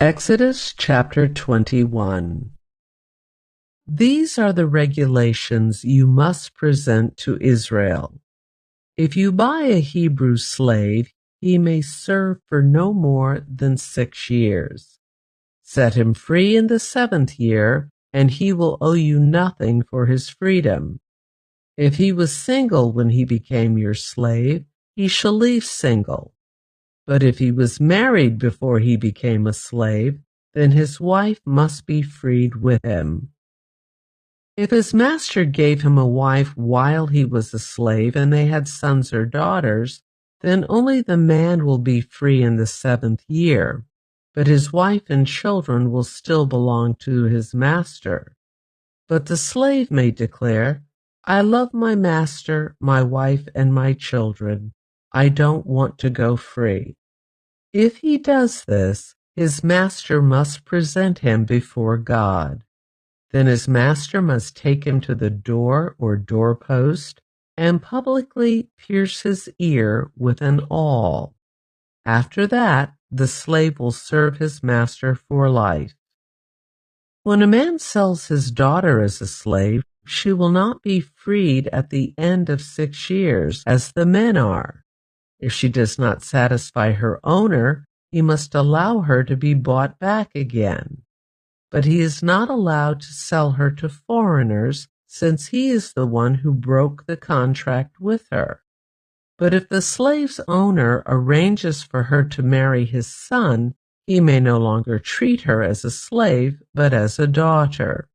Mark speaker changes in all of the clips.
Speaker 1: Exodus chapter 21. These are the regulations you must present to Israel. If you buy a Hebrew slave, he may serve for no more than 6 years. Set him free in the 7th year, and he will owe you nothing for his freedom. If he was single when he became your slave, he shall leave single. But if he was married before he became a slave, then his wife must be freed with him. If his master gave him a wife while he was a slave and they had sons or daughters, then only the man will be free in the 7th year, but his wife and children will still belong to his master. But the slave may declare, "I love my master, my wife, and my children. I don't want to go free." If he does this, his master must present him before God. Then his master must take him to the door or doorpost and publicly pierce his ear with an awl. After that, the slave will serve his master for life. When a man sells his daughter as a slave, she will not be freed at the end of 6 years, as the men are. If she does not satisfy her owner, he must allow her to be bought back again. But he is not allowed to sell her to foreigners, since he is the one who broke the contract with her. But if the slave's owner arranges for her to marry his son, he may no longer treat her as a slave, but as a daughter.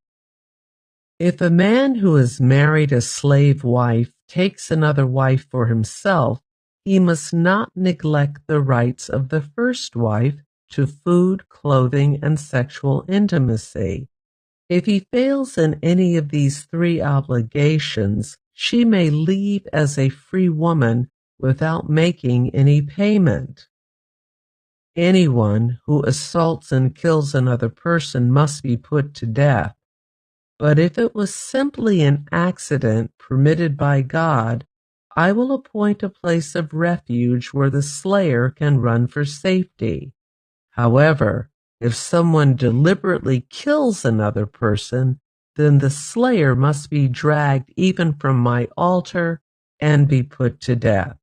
Speaker 1: If a man who has married a slave wife takes another wife for himself, he must not neglect the rights of the first wife to food, clothing, and sexual intimacy. If he fails in any of these 3 obligations, she may leave as a free woman without making any payment. Anyone who assaults and kills another person must be put to death. But if it was simply an accident permitted by God, I will appoint a place of refuge where the slayer can run for safety. However, if someone deliberately kills another person, then the slayer must be dragged even from my altar and be put to death.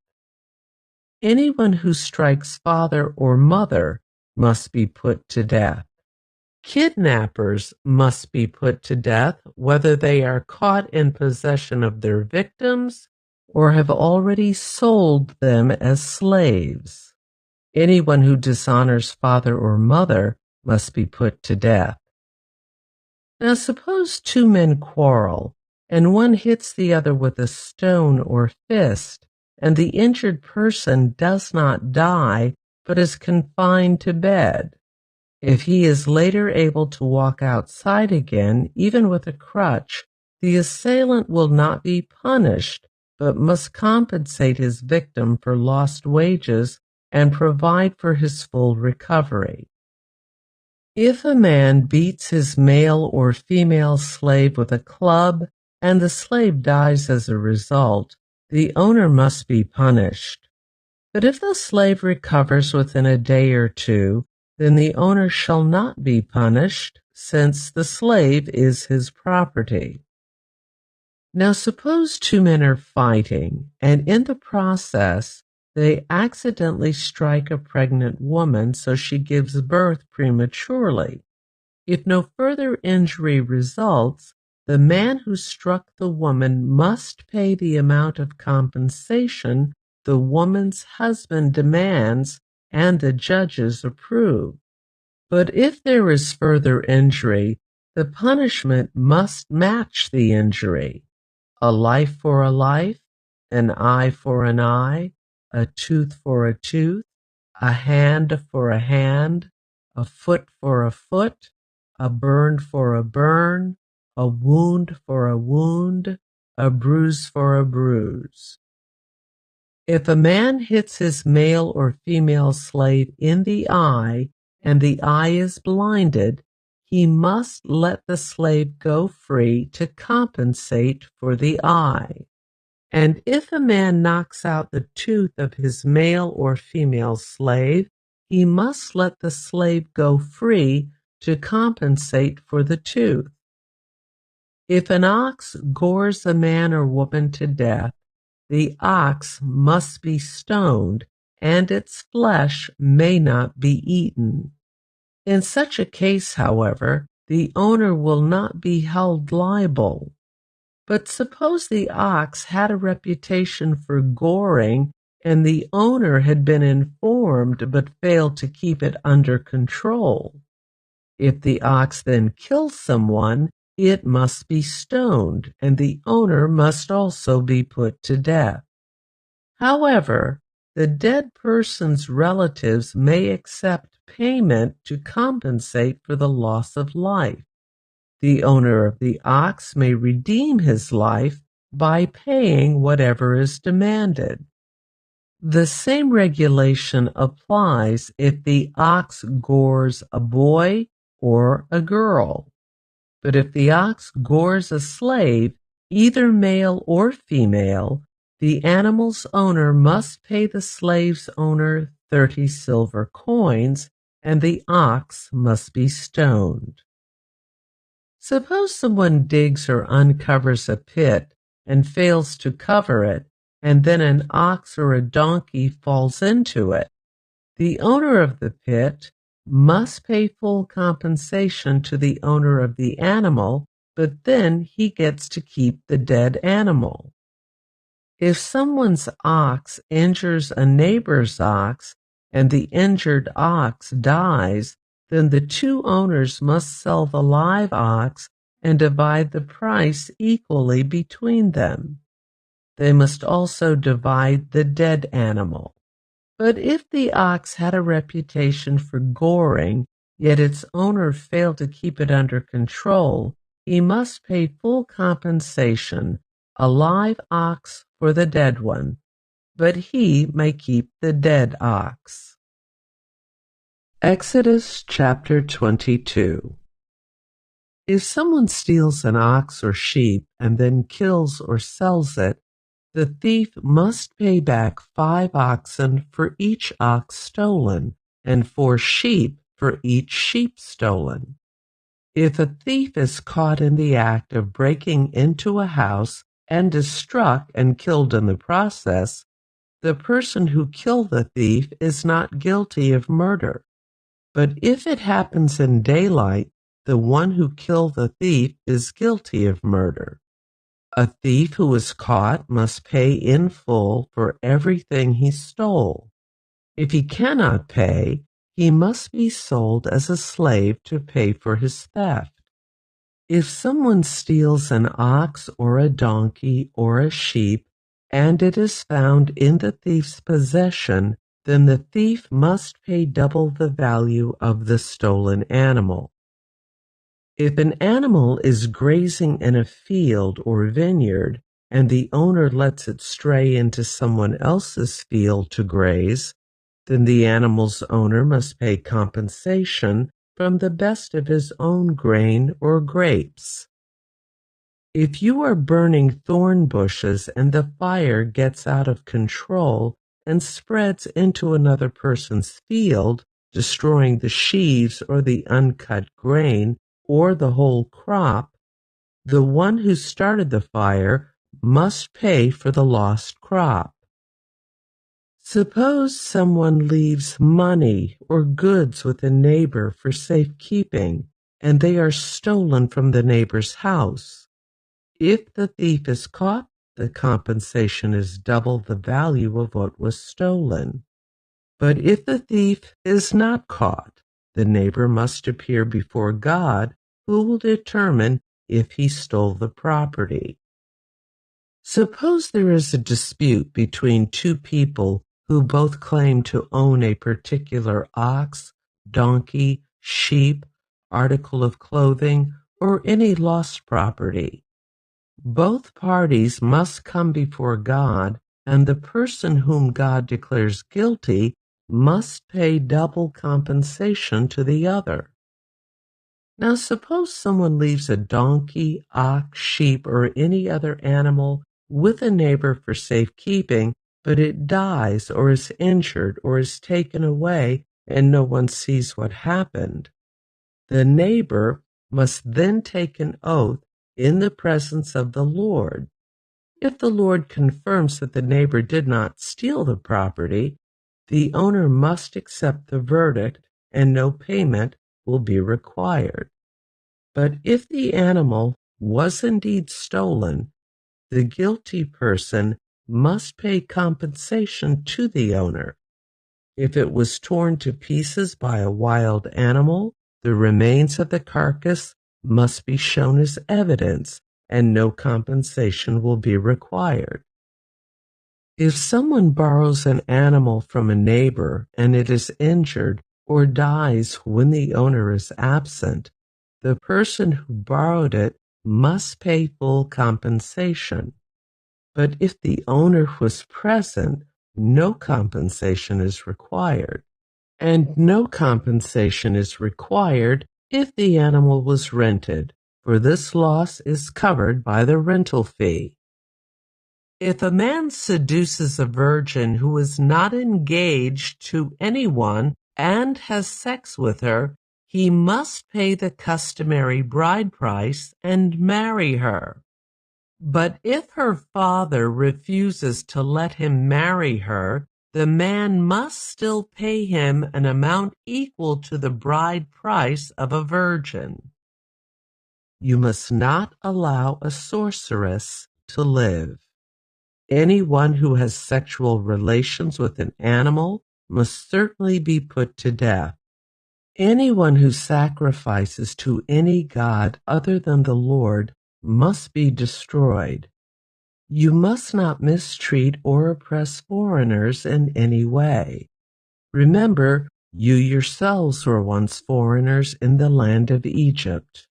Speaker 1: Anyone who strikes father or mother must be put to death. Kidnappers must be put to death, whether they are caught in possession of their victims or have already sold them as slaves. Anyone who dishonors father or mother must be put to death. Now suppose 2 men quarrel, and one hits the other with a stone or fist, and the injured person does not die, but is confined to bed. If he is later able to walk outside again, even with a crutch, the assailant will not be punished, but must compensate his victim for lost wages and provide for his full recovery. If a man beats his male or female slave with a club and the slave dies as a result, the owner must be punished. But if the slave recovers within a day or 2, then the owner shall not be punished, since the slave is his property. Now suppose 2 men are fighting, and in the process, they accidentally strike a pregnant woman so she gives birth prematurely. If no further injury results, the man who struck the woman must pay the amount of compensation the woman's husband demands and the judges approve. But if there is further injury, the punishment must match the injury. A life for a life, an eye for an eye, a tooth for a tooth, a hand for a hand, a foot for a foot, a burn for a burn, a wound for a wound, a bruise for a bruise. If a man hits his male or female slave in the eye, and the eye is blinded, he must let the slave go free to compensate for the eye. And if a man knocks out the tooth of his male or female slave, he must let the slave go free to compensate for the tooth. If an ox gores a man or woman to death, the ox must be stoned, and its flesh may not be eaten. In such a case, however, the owner will not be held liable. But suppose the ox had a reputation for goring, and the owner had been informed but failed to keep it under control. If the ox then kills someone, it must be stoned, and the owner must also be put to death. However, the dead person's relatives may accept payment to compensate for the loss of life. The owner of the ox may redeem his life by paying whatever is demanded. The same regulation applies if the ox gores a boy or a girl. But if the ox gores a slave, either male or female, the animal's owner must pay the slave's owner 30 silver coins, and the ox must be stoned. Suppose someone digs or uncovers a pit and fails to cover it, and then an ox or a donkey falls into it. The owner of the pit must pay full compensation to the owner of the animal, but then he gets to keep the dead animal. If someone's ox injures a neighbor's ox and the injured ox dies, then the two owners must sell the live ox and divide the price equally between them. They must also divide the dead animal. But if the ox had a reputation for goring, yet its owner failed to keep it under control, he must pay full compensation, a live ox for the dead one, but he may keep the dead ox. Exodus chapter 22. If someone steals an ox or sheep and then kills or sells it, the thief must pay back 5 oxen for each ox stolen, and 4 sheep for each sheep stolen. If a thief is caught in the act of breaking into a house and is struck and killed in the process, the person who killed the thief is not guilty of murder. But if it happens in daylight, the one who killed the thief is guilty of murder. A thief who is caught must pay in full for everything he stole. If he cannot pay, he must be sold as a slave to pay for his theft. If someone steals an ox or a donkey or a sheep, and it is found in the thief's possession, then the thief must pay double the value of the stolen animal. If an animal is grazing in a field or vineyard, and the owner lets it stray into someone else's field to graze, then the animal's owner must pay compensation from the best of his own grain or grapes. If you are burning thorn bushes and the fire gets out of control and spreads into another person's field, destroying the sheaves or the uncut grain or the whole crop, the one who started the fire must pay for the lost crop. Suppose someone leaves money or goods with a neighbor for safekeeping, and they are stolen from the neighbor's house. If the thief is caught, the compensation is double the value of what was stolen. But if the thief is not caught, the neighbor must appear before God, who will determine if he stole the property. Suppose there is a dispute between two people who both claim to own a particular ox, donkey, sheep, article of clothing, or any lost property. Both parties must come before God, and the person whom God declares guilty must pay double compensation to the other. Now suppose someone leaves a donkey, ox, sheep, or any other animal with a neighbor for safekeeping, but it dies or is injured or is taken away, and no one sees what happened. The neighbor must then take an oath in the presence of the Lord. If the Lord confirms that the neighbor did not steal the property, the owner must accept the verdict and no payment will be required. But if the animal was indeed stolen, the guilty person must pay compensation to the owner. If it was torn to pieces by a wild animal, the remains of the carcass must be shown as evidence, and no compensation will be required. If someone borrows an animal from a neighbor and it is injured or dies when the owner is absent, the person who borrowed it must pay full compensation. But if the owner was present, no compensation is required. And no compensation is required if the animal was rented, for this loss is covered by the rental fee. If a man seduces a virgin who is not engaged to anyone and has sex with her, he must pay the customary bride price and marry her. But if her father refuses to let him marry her, the man must still pay him an amount equal to the bride price of a virgin. You must not allow a sorceress to live. Anyone who has sexual relations with an animal must certainly be put to death. Anyone who sacrifices to any god other than the Lord must be destroyed. You must not mistreat or oppress foreigners in any way. Remember, you yourselves were once foreigners in the land of Egypt.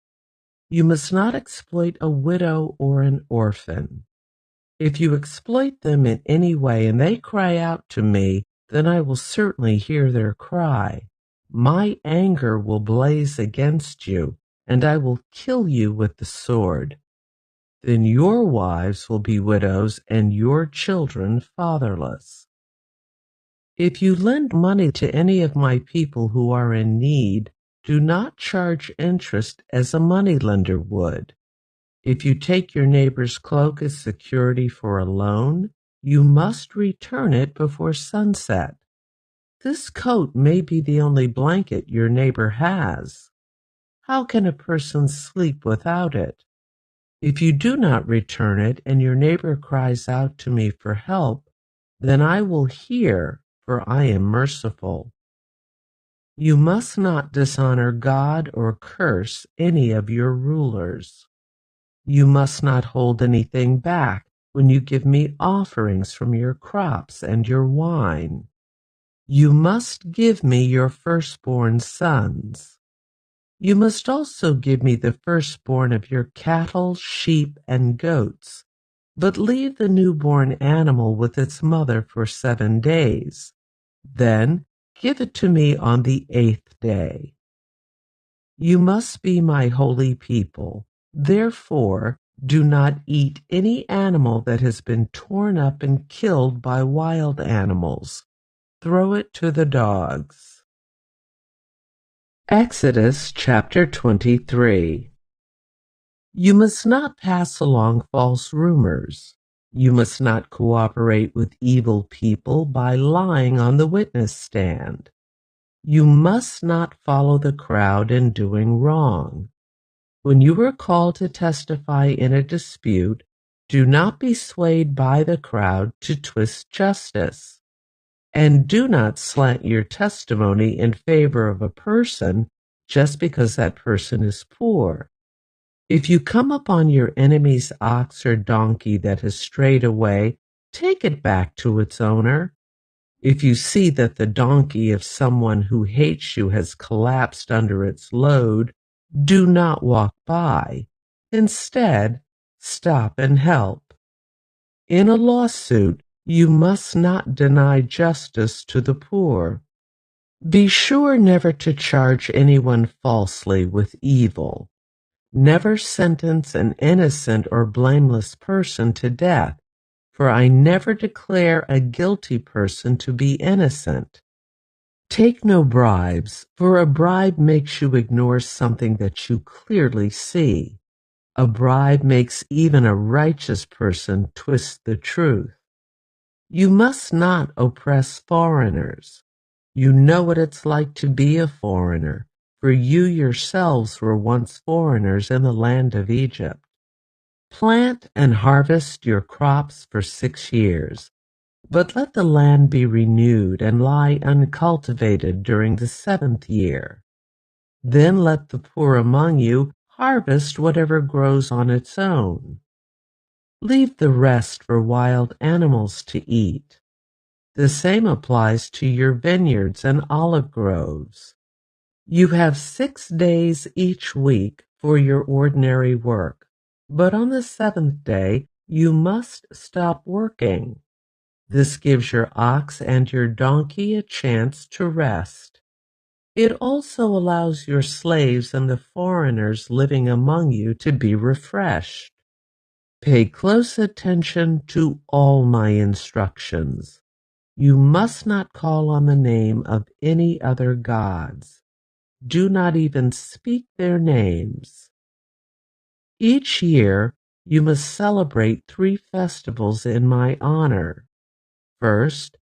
Speaker 1: You must not exploit a widow or an orphan. If you exploit them in any way and they cry out to me, then I will certainly hear their cry. My anger will blaze against you, and I will kill you with the sword. Then your wives will be widows and your children fatherless. If you lend money to any of my people who are in need, do not charge interest as a moneylender would. If you take your neighbor's cloak as security for a loan, you must return it before sunset. This coat may be the only blanket your neighbor has. How can a person sleep without it? If you do not return it and your neighbor cries out to me for help, then I will hear, for I am merciful. You must not dishonor God or curse any of your rulers. You must not hold anything back when you give me offerings from your crops and your wine. You must give me your firstborn sons. You must also give me the firstborn of your cattle, sheep, and goats, but leave the newborn animal with its mother for 7 days. Then give it to me on the 8th day. You must be my holy people. Therefore, do not eat any animal that has been torn up and killed by wild animals. Throw it to the dogs. Exodus chapter 23. You must not pass along false rumors. You must not cooperate with evil people by lying on the witness stand. You must not follow the crowd in doing wrong. When you are called to testify in a dispute, do not be swayed by the crowd to twist justice. And do not slant your testimony in favor of a person just because that person is poor. If you come upon your enemy's ox or donkey that has strayed away, take it back to its owner. If you see that the donkey of someone who hates you has collapsed under its load, do not walk by. Instead, stop and help. In a lawsuit, you must not deny justice to the poor. Be sure never to charge anyone falsely with evil. Never sentence an innocent or blameless person to death, for I never declare a guilty person to be innocent. Take no bribes, for a bribe makes you ignore something that you clearly see. A bribe makes even a righteous person twist the truth. You must not oppress foreigners. You know what it's like to be a foreigner, for you yourselves were once foreigners in the land of Egypt. Plant and harvest your crops for 6 years, but let the land be renewed and lie uncultivated during the 7th year. Then let the poor among you harvest whatever grows on its own. Leave the rest for wild animals to eat. The same applies to your vineyards and olive groves. You have 6 days each week for your ordinary work, but on the 7th day you must stop working. This gives your ox and your donkey a chance to rest. It also allows your slaves and the foreigners living among you to be refreshed. Pay close attention to all my instructions. You must not call on the name of any other gods. Do not even speak their names. Each year you must celebrate 3 festivals in my honor. First,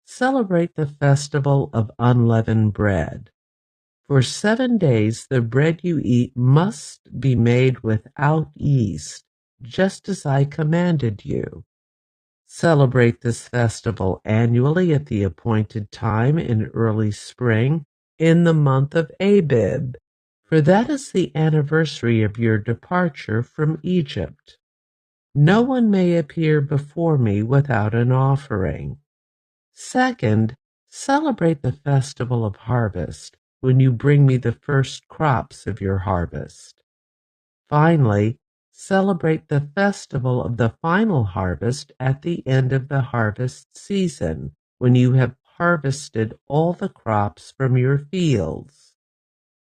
Speaker 1: celebrate the festival of unleavened bread. For 7 days the bread you eat must be made without yeast, just as I commanded you. Celebrate this festival annually at the appointed time in early spring, in the month of Abib, for that is the anniversary of your departure from Egypt. No one may appear before me without an offering. Second, celebrate the festival of harvest, when you bring me the first crops of your harvest. Finally, celebrate the festival of the final harvest at the end of the harvest season, when you have harvested all the crops from your fields.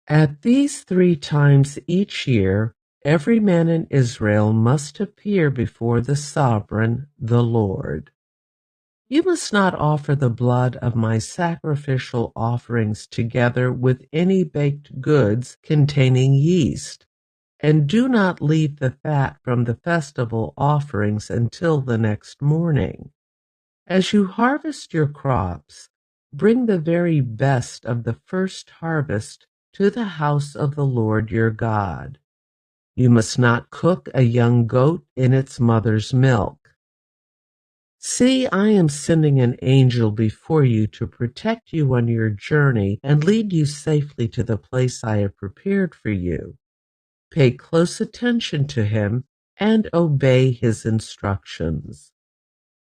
Speaker 1: At these 3 times each year, every man in Israel must appear before the sovereign, the Lord. You must not offer the blood of my sacrificial offerings together with any baked goods containing yeast, and do not leave the fat from the festival offerings until the next morning. As you harvest your crops, bring the very best of the first harvest to the house of the Lord your God. You must not cook a young goat in its mother's milk. See, I am sending an angel before you to protect you on your journey and lead you safely to the place I have prepared for you. Pay close attention to him and obey his instructions.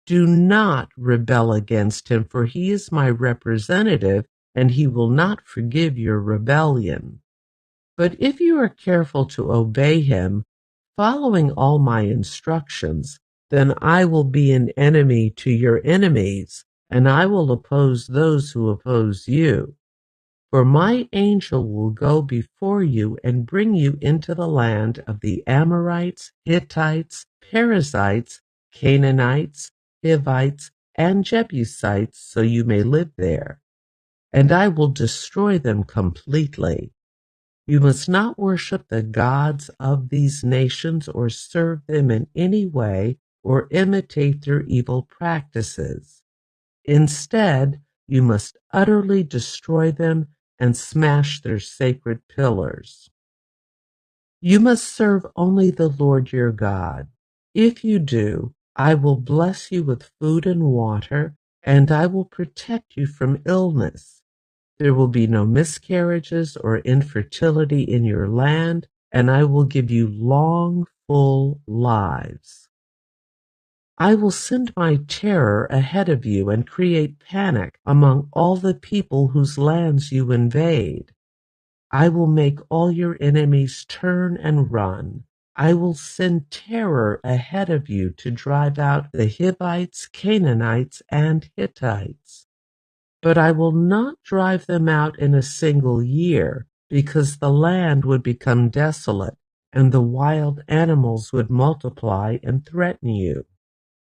Speaker 1: Do not rebel against him, for he is my representative, and he will not forgive your rebellion. But if you are careful to obey him, following all my instructions, then I will be an enemy to your enemies, and I will oppose those who oppose you. For my angel will go before you and bring you into the land of the Amorites, Hittites, Perizzites, Canaanites, Hivites, and Jebusites, so you may live there. And I will destroy them completely. You must not worship the gods of these nations or serve them in any way or imitate their evil practices. Instead, you must utterly destroy them and smash their sacred pillars. You must serve only the Lord your God. If you do, I will bless you with food and water, and I will protect you from illness. There will be no miscarriages or infertility in your land, and I will give you long, full lives. I will send my terror ahead of you and create panic among all the people whose lands you invade. I will make all your enemies turn and run. I will send terror ahead of you to drive out the Hivites, Canaanites, and Hittites. But I will not drive them out in a single year, because the land would become desolate, and the wild animals would multiply and threaten you.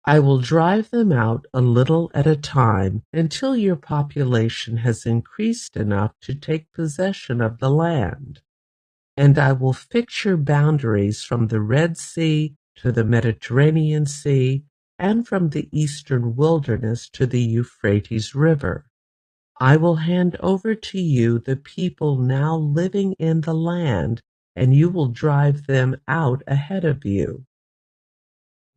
Speaker 1: I will drive them out a little at a time until your population has increased enough to take possession of the land. And I will fix your boundaries from the Red Sea to the Mediterranean Sea and from the eastern wilderness to the Euphrates River. I will hand over to you the people now living in the land, and you will drive them out ahead of you.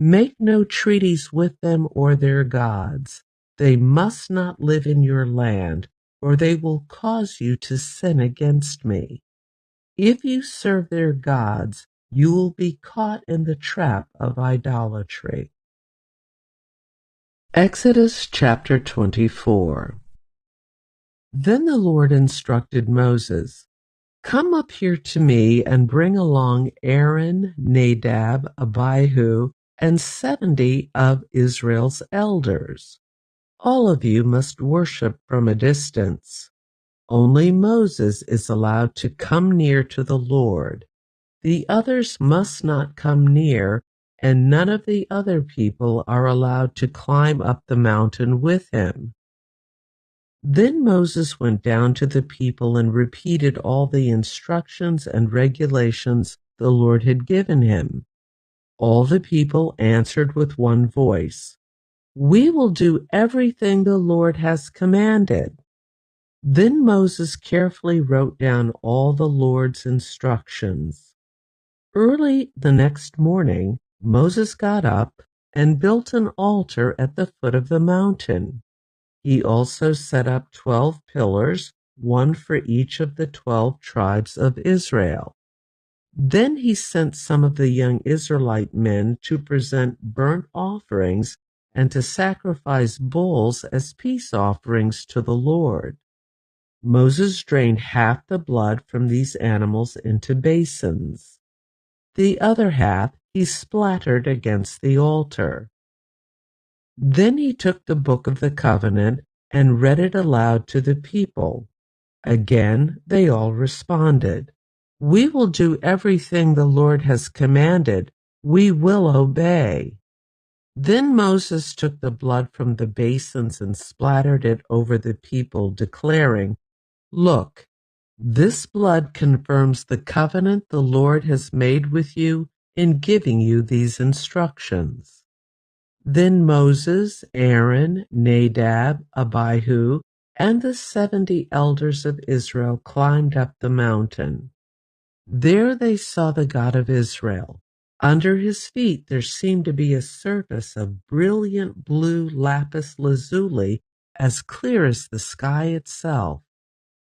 Speaker 1: Make no treaties with them or their gods. They must not live in your land, or they will cause you to sin against me. If you serve their gods, you will be caught in the trap of idolatry. Exodus chapter 24. Then the Lord instructed Moses, "Come up here to me and bring along Aaron, Nadab, Abihu, and 70 of Israel's elders. All of you must worship from a distance. Only Moses is allowed to come near to the Lord. The others must not come near, and none of the other people are allowed to climb up the mountain with him." Then Moses went down to the people and repeated all the instructions and regulations the Lord had given him. All the people answered with one voice, "We will do everything the Lord has commanded." Then Moses carefully wrote down all the Lord's instructions. Early the next morning, Moses got up and built an altar at the foot of the mountain. He also set up 12 pillars, one for each of the 12 tribes of Israel. Then he sent some of the young Israelite men to present burnt offerings and to sacrifice bulls as peace offerings to the Lord. Moses drained half the blood from these animals into basins. The other half he splattered against the altar. Then he took the book of the covenant and read it aloud to the people. Again they all responded, "We will do everything the Lord has commanded. We will obey." Then Moses took the blood from the basins and splattered it over the people, declaring, "Look, this blood confirms the covenant the Lord has made with you in giving you these instructions." Then Moses, Aaron, Nadab, Abihu, and the 70 elders of Israel climbed up the mountain. There they saw the God of Israel. Under his feet there seemed to be a surface of brilliant blue lapis lazuli, as clear as the sky itself.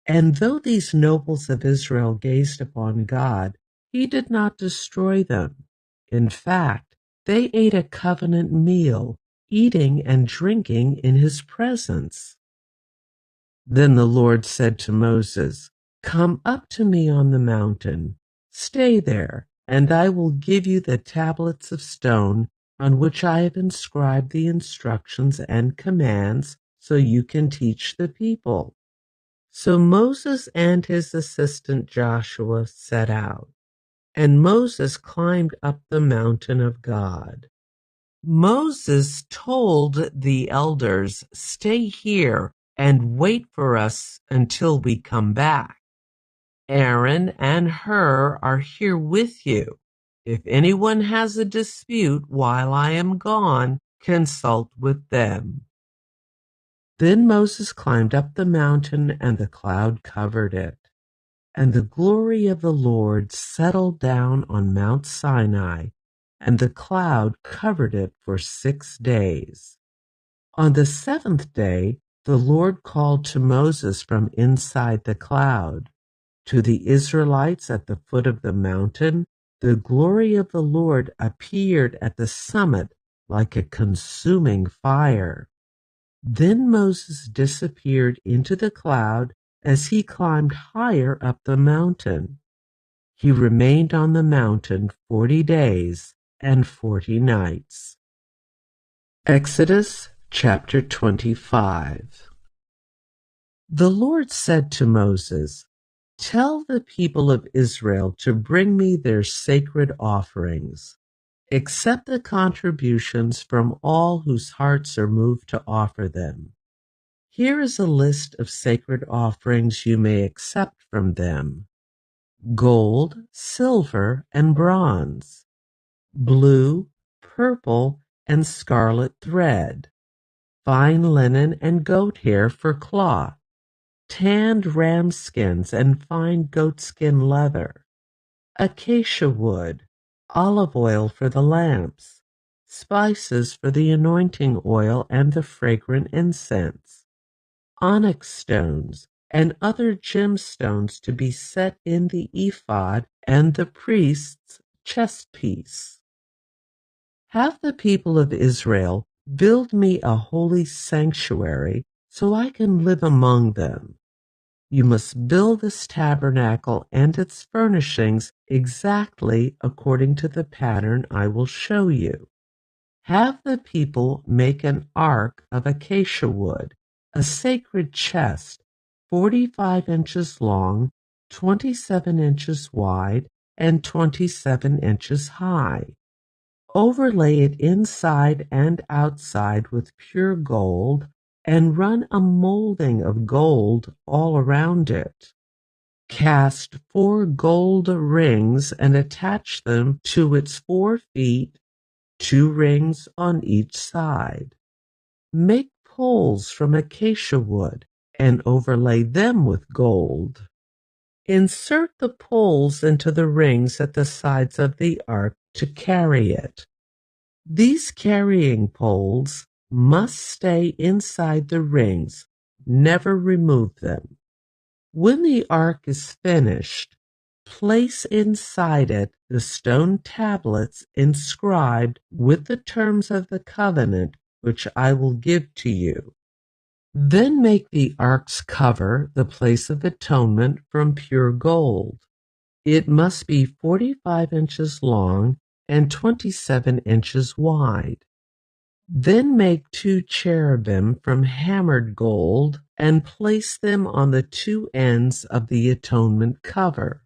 Speaker 1: And though these nobles of Israel gazed upon God, he did not destroy them. In fact, they ate a covenant meal, eating and drinking in his presence. Then the Lord said to Moses, "Come up to me on the mountain. Stay there, and I will give you the tablets of stone on which I have inscribed the instructions and commands, so you can teach the people." So Moses and his assistant Joshua set out, and Moses climbed up the mountain of God. Moses told the elders, "Stay here and wait for us until we come back. Aaron and Hur are here with you. If anyone has a dispute while I am gone, consult with them." Then Moses climbed up the mountain, and the cloud covered it. And the glory of the Lord settled down on Mount Sinai, and the cloud covered it for 6 days. On the 7th day, the Lord called to Moses from inside the cloud. To the Israelites at the foot of the mountain, the glory of the Lord appeared at the summit like a consuming fire. Then Moses disappeared into the cloud as he climbed higher up the mountain. He remained on the mountain 40 days and 40 nights. Exodus chapter 25. The Lord said to Moses, "Tell the people of Israel to bring me their sacred offerings. Accept the contributions from all whose hearts are moved to offer them. Here is a list of sacred offerings you may accept from them: gold, silver, and bronze, blue, purple, and scarlet thread, fine linen and goat hair for cloth, tanned ram skins and fine goatskin leather, acacia wood, olive oil for the lamps, spices for the anointing oil and the fragrant incense, onyx stones, and other gemstones to be set in the ephod and the priest's chest piece. Have the people of Israel build me a holy sanctuary so I can live among them. You must build this tabernacle and its furnishings exactly according to the pattern I will show you. Have the people make an ark of acacia wood, a sacred chest, 45 inches long, 27 inches wide, and 27 inches high. Overlay it inside and outside with pure gold, and run a molding of gold all around it. Cast 4 gold rings and attach them to its 4 feet, 2 rings on each side. Make poles from acacia wood and overlay them with gold. Insert the poles into the rings at the sides of the ark to carry it. These carrying poles must stay inside the rings. Never remove them. When the ark is finished, place inside it the stone tablets inscribed with the terms of the covenant which I will give to you. Then make the ark's cover the place of atonement from pure gold. It must be 45 inches long and 27 inches wide. Then make 2 cherubim from hammered gold and place them on the 2 ends of the atonement cover.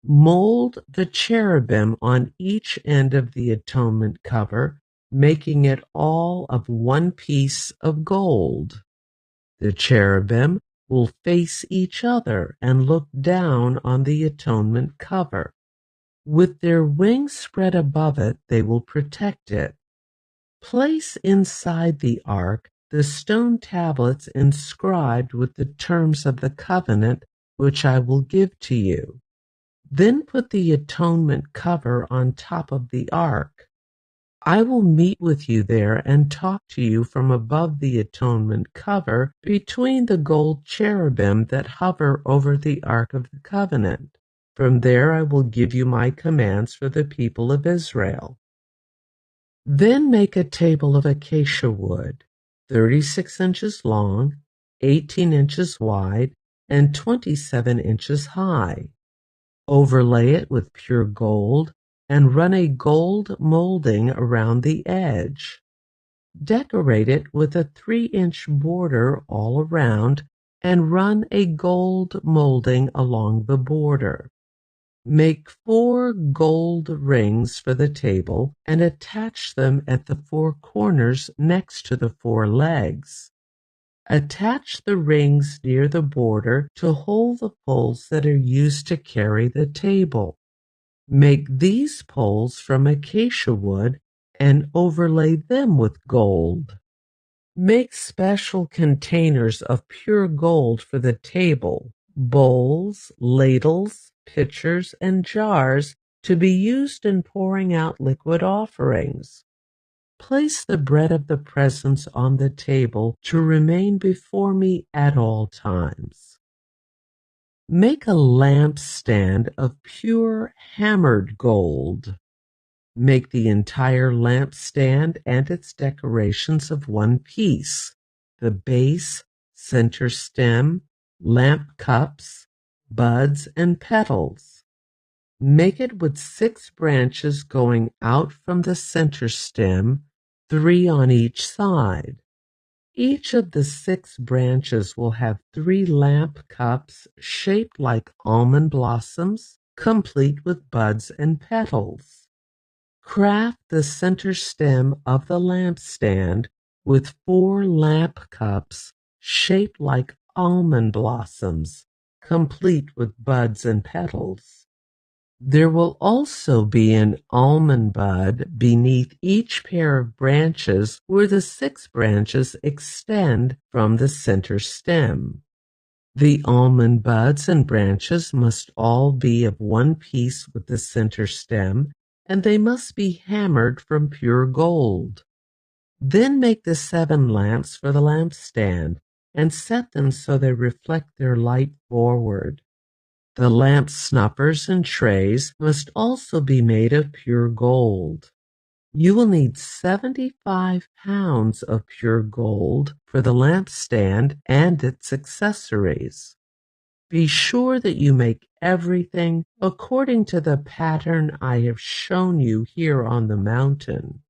Speaker 1: Mold the cherubim on each end of the atonement cover, making it all of one piece of gold. The cherubim will face each other and look down on the atonement cover. With their wings spread above it, they will protect it. Place inside the ark the stone tablets inscribed with the terms of the covenant which I will give to you. Then put the atonement cover on top of the ark. I will meet with you there and talk to you from above the atonement cover between the gold cherubim that hover over the ark of the covenant. From there I will give you my commands for the people of Israel. Then make a table of acacia wood, 36 inches long, 18 inches wide, and 27 inches high. Overlay it with pure gold and run a gold molding around the edge. Decorate it with a 3-inch border all around and run a gold molding along the border. Make 4 gold rings for the table and attach them at the 4 corners next to the 4 legs. Attach the rings near the border to hold the poles that are used to carry the table. Make these poles from acacia wood and overlay them with gold. Make special containers of pure gold for the table, bowls, ladles, pitchers, and jars to be used in pouring out liquid offerings. Place the bread of the presence on the table to remain before me at all times. Make a lampstand of pure hammered gold. Make the entire lampstand and its decorations of one piece: the base, center stem, lamp cups, buds, and petals. Make it with 6 branches going out from the center stem, 3 on each side. Each of the 6 branches will have 3 lamp cups shaped like almond blossoms, complete with buds and petals. Craft the center stem of the lampstand with 4 lamp cups shaped like almond blossoms, complete with buds and petals. There will also be an almond bud beneath each pair of branches where the 6 branches extend from the center stem. The almond buds and branches must all be of one piece with the center stem, and they must be hammered from pure gold. Then make the 7 lamps for the lampstand, and set them so they reflect their light forward. The lamp snuffers and trays must also be made of pure gold. You will need 75 pounds of pure gold for the lampstand and its accessories. Be sure that you make everything according to the pattern I have shown you here on the mountain.